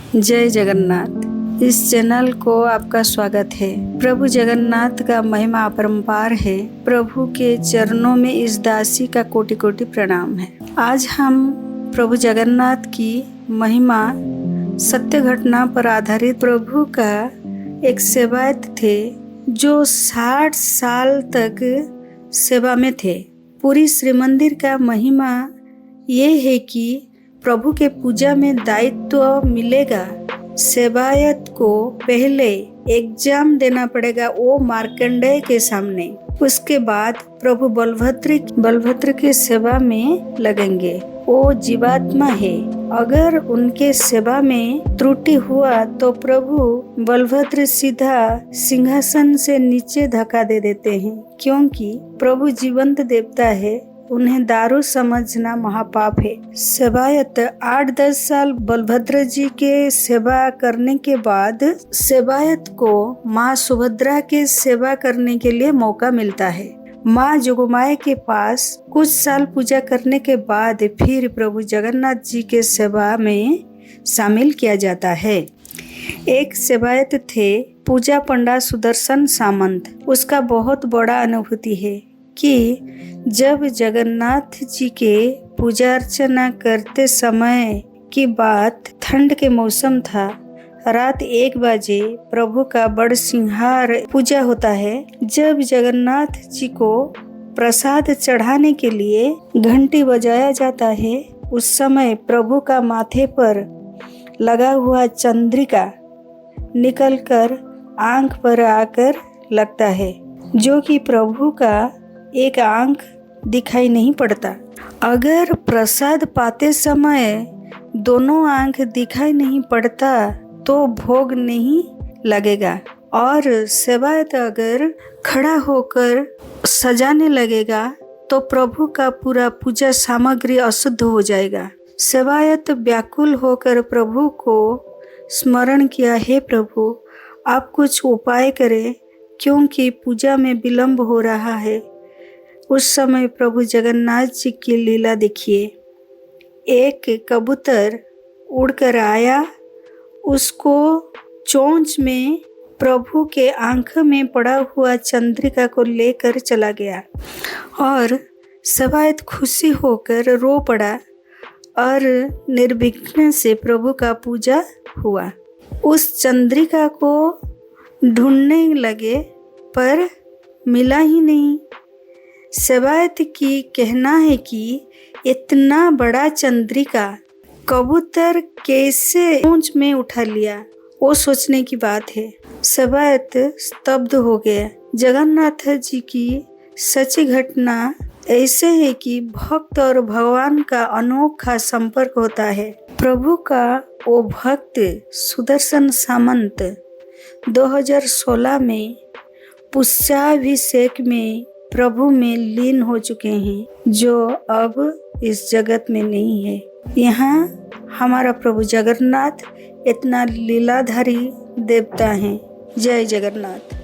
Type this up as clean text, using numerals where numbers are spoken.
जय जगन्नाथ। इस चैनल को आपका स्वागत है। प्रभु जगन्नाथ का महिमा अपरंपार है। प्रभु के चरणों में इस दासी का कोटि कोटि प्रणाम है। आज हम प्रभु जगन्नाथ की महिमा सत्य घटना पर आधारित प्रभु का एक सेवायत थे जो 60 साल तक सेवा में थे। पूरी श्री मंदिर का महिमा ये है कि प्रभु के पूजा में दायित्व मिलेगा। सेवायत को पहले एग्जाम देना पड़ेगा वो मार्कंडेय के सामने। उसके बाद प्रभु बलभद्र की सेवा में लगेंगे। वो जीवात्मा है। अगर उनके सेवा में त्रुटि हुआ तो प्रभु बलभद्र सीधा सिंहासन से नीचे धक्का दे देते हैं, क्योंकि प्रभु जीवंत देवता है। उन्हें दारू समझना महापाप है। सेवायत 8-10 साल बलभद्र जी के सेवा करने के बाद सेवायत को माँ सुभद्रा के सेवा करने के लिए मौका मिलता है। माँ जोगमाया के पास कुछ साल पूजा करने के बाद फिर प्रभु जगन्नाथ जी के सेवा में शामिल किया जाता है। एक सेवायत थे पूजा पंडा सुदर्शन सामंत। उसका बहुत बड़ा अनुभूति है कि जब जगन्नाथ जी के पूजा अर्चना करते समय की बात, ठंड के मौसम था। रात 1 बजे प्रभु का बड़ सिंहार पूजा होता है। जब जगन्नाथ जी को प्रसाद चढ़ाने के लिए घंटी बजाया जाता है, उस समय प्रभु का माथे पर लगा हुआ चंद्रिका निकलकर आंख पर आकर लगता है, जो कि प्रभु का एक आंख दिखाई नहीं पड़ता। अगर प्रसाद पाते समय दोनों आंख दिखाई नहीं पड़ता तो भोग नहीं लगेगा। और सेवायत अगर खड़ा होकर सजाने लगेगा तो प्रभु का पूरा पूजा सामग्री अशुद्ध हो जाएगा। सेवायत व्याकुल होकर प्रभु को स्मरण किया, हे प्रभु आप कुछ उपाय करें, क्योंकि पूजा में विलंब हो रहा है। उस समय प्रभु जगन्नाथ जी की लीला देखिए। एक कबूतर उड़कर आया, उसको चोंच में प्रभु के आंख में पड़ा हुआ चंद्रिका को लेकर चला गया और सेवायत खुशी होकर रो पड़ा और निर्विघ्न से प्रभु का पूजा हुआ। उस चंद्रिका को ढूंढने लगे पर मिला ही नहीं। सेवायत की कहना है कि इतना बड़ा चंद्रिका कबूतर कैसे पूंछ में उठा लिया, वो सोचने की बात है। सेवायत स्तब्ध हो गया। जगन्नाथ जी की सच्ची घटना ऐसे है कि भक्त और भगवान का अनोखा संपर्क होता है। प्रभु का वो भक्त सुदर्शन सामंत 2016 में पुष्याभिषेक में प्रभु में लीन हो चुके हैं, जो अब इस जगत में नहीं है। यहाँ हमारा प्रभु जगन्नाथ इतना लीलाधारी देवता हैं। जय जगन्नाथ।